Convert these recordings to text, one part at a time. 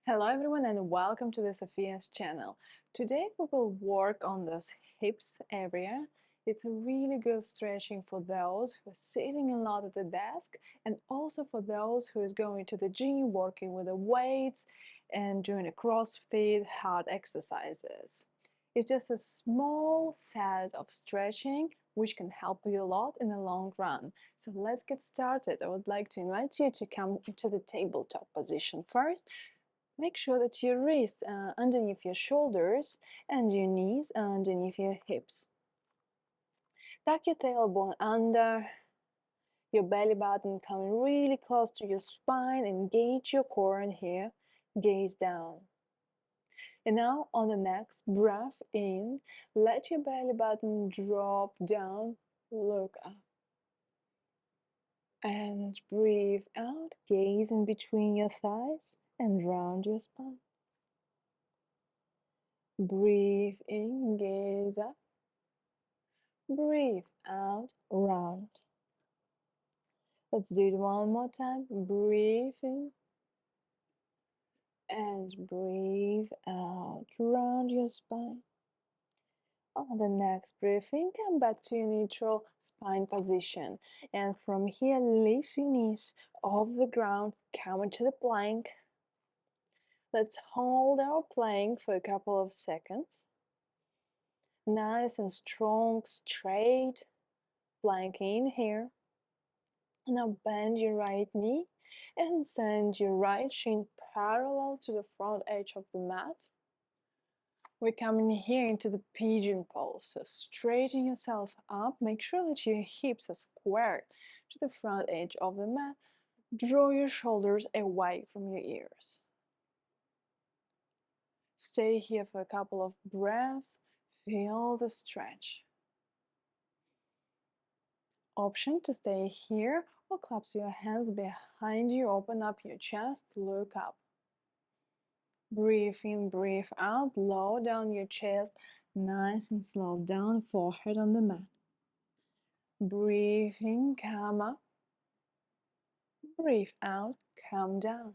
Hello everyone and welcome to the Sophia's channel. Today we will work on this hips area. It's a really good stretching for those who are sitting a lot at the desk and also for those who is going to the gym, working with the weights and doing a CrossFit hard exercises. It's just a small set of stretching which can help you a lot in the long run. So let's get started. I would like to invite you to come to the tabletop position first. Make sure that your wrists are underneath your shoulders and your knees are underneath your hips. Tuck your tailbone under, your belly button coming really close to your spine. Engage your core in here. Gaze down. And now on the next breath in, let your belly button drop down. Look up. And breathe out. Gaze in between your thighs and round your spine. Breathe in, gaze up. Breathe out, round. Let's do it one more time. Breathe in and breathe out. Round your spine. On the next breath in, come back to your neutral spine position. And from here, lift your knees off the ground. Come into the plank. Let's hold our plank for a couple of seconds. Nice and strong, straight plank in here. Now bend your right knee and send your right shin parallel to the front edge of the mat. We're coming here into the pigeon pose. So straighten yourself up. Make sure that your hips are squared to the front edge of the mat. Draw your shoulders away from your ears. Stay here for a couple of breaths. Feel the stretch. Option to stay here or clasp your hands behind you, open up your chest, look up. Breathe in, breathe out, lower down your chest, nice and slow down, forehead on the mat. Breathe in, come up. Breathe out, come down.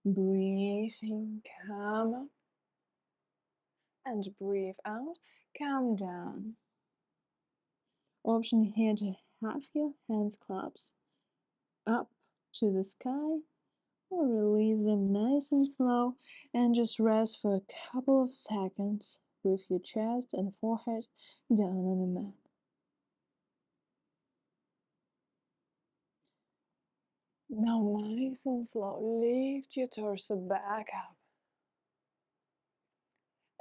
Breathe in, come up. And breathe out, come down. Option here to have your hands clasped up to the sky or release them nice and slow and just rest for a couple of seconds with your chest and forehead down on the mat. Now nice and slow, lift your torso back up.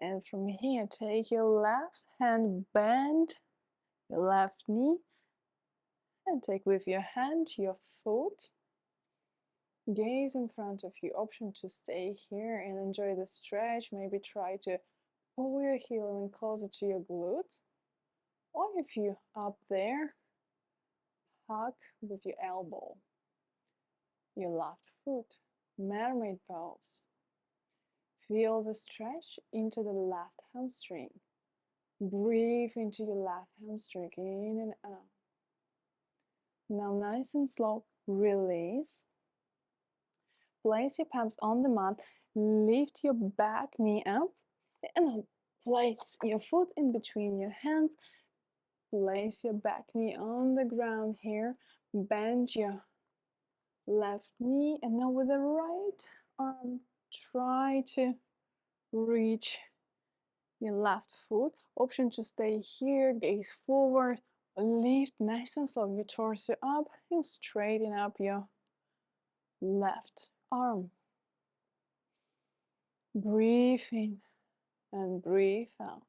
And from here, take your left hand, bend your left knee, and take with your hand your foot. Gaze in front of you. Option to stay here and enjoy the stretch. Maybe try to pull your heel in closer to your glute. Or if you're up there, hug with your elbow. Your left foot. Mermaid pose. Feel the stretch into the left hamstring. Breathe into your left hamstring, in and out. Now nice and slow, release. Place your palms on the mat, lift your back knee up, and then place your foot in between your hands. Place your back knee on the ground here. Bend your left knee, and now with the right arm, try to reach your left foot. Option to stay here, gaze forward, lift nice and slow your torso up and straighten up your left arm. Breathe in and breathe out.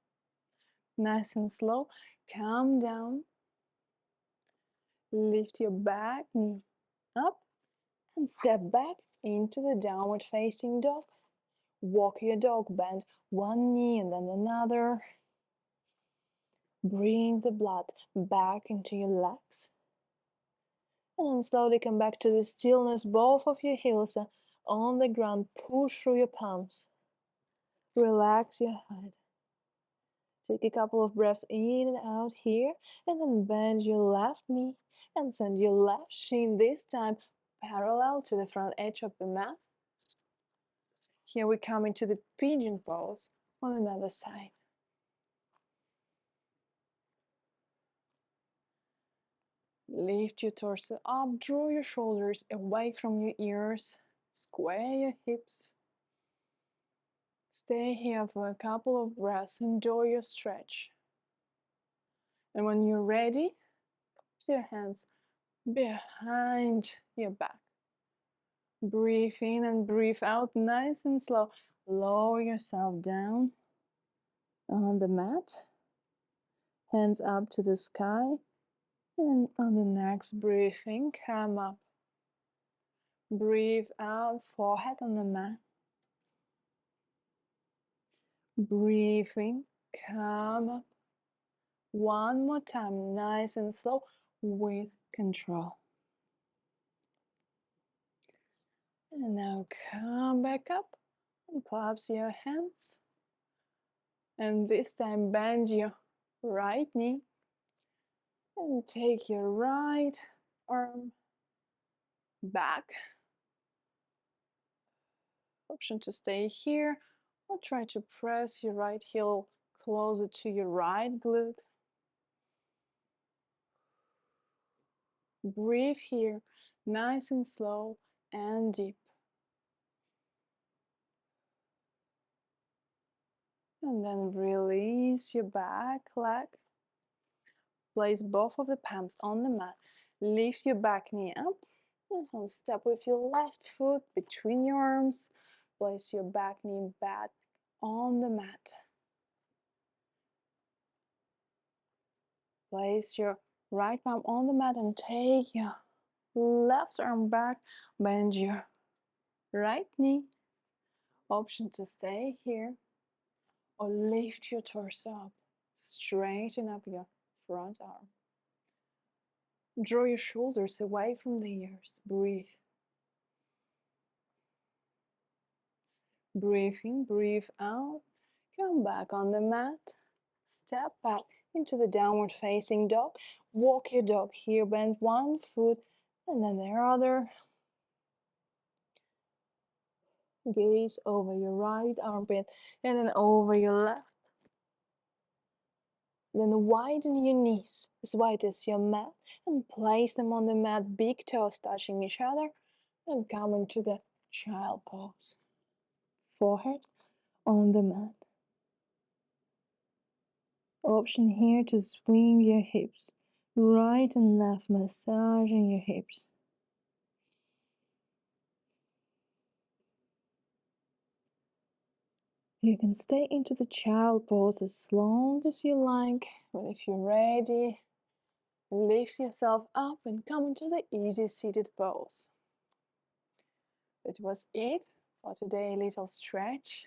Nice and slow, calm down. Lift your back knee up and step back into the downward facing dog. Walk your dog, bend one knee and then another. Bring the blood back into your legs. And then slowly come back to the stillness. Both of your heels are on the ground. Push through your palms. Relax your head. Take a couple of breaths in and out here. And then bend your left knee and send your left shin this time parallel to the front edge of the mat. Here we come into the pigeon pose on another side. Lift your torso up, draw your shoulders away from your ears, square your hips. Stay here for a couple of breaths, enjoy your stretch. And when you're ready, place your hands behind your back. Breathe in and breathe out, nice and slow. Lower yourself down on the mat. Hands up to the sky. And on the next breathing, come up. Breathe out, forehead on the mat. Breathing, come up. One more time, nice and slow, with control. And now come back up and clasp your hands. And this time bend your right knee and take your right arm back. Option to stay here or try to press your right heel closer to your right glute. Breathe here, nice and slow and deep. And then release your back leg. Place both of the palms on the mat. Lift your back knee up. And step with your left foot between your arms. Place your back knee back on the mat. Place your right palm on the mat and take your left arm back. Bend your right knee. Option to stay here or lift your torso up. Straighten up your front arm. Draw your shoulders away from the ears. Breathe. Breathe in, breathe out. Come back on the mat. Step back into the downward facing dog. Walk your dog here. Bend one foot and then the other. Gaze over your right armpit and then over your left. Then widen your knees as wide as your mat and place them on the mat, big toes touching each other, and come into the child pose. Forehead on the mat. Option here to swing your hips, right and left, massaging your hips. You can stay into the child pose as long as you like, but if you're ready, lift yourself up and come into the easy seated pose. That was it for today, a little stretch.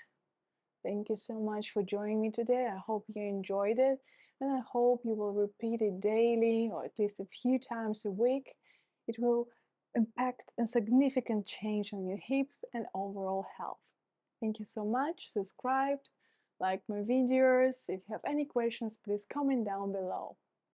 Thank you so much for joining me today. I hope you enjoyed it, and I hope you will repeat it daily or at least a few times a week. It will impact a significant change on your hips and overall health. Thank you so much. Subscribe, like my videos. If you have any questions, please comment down below.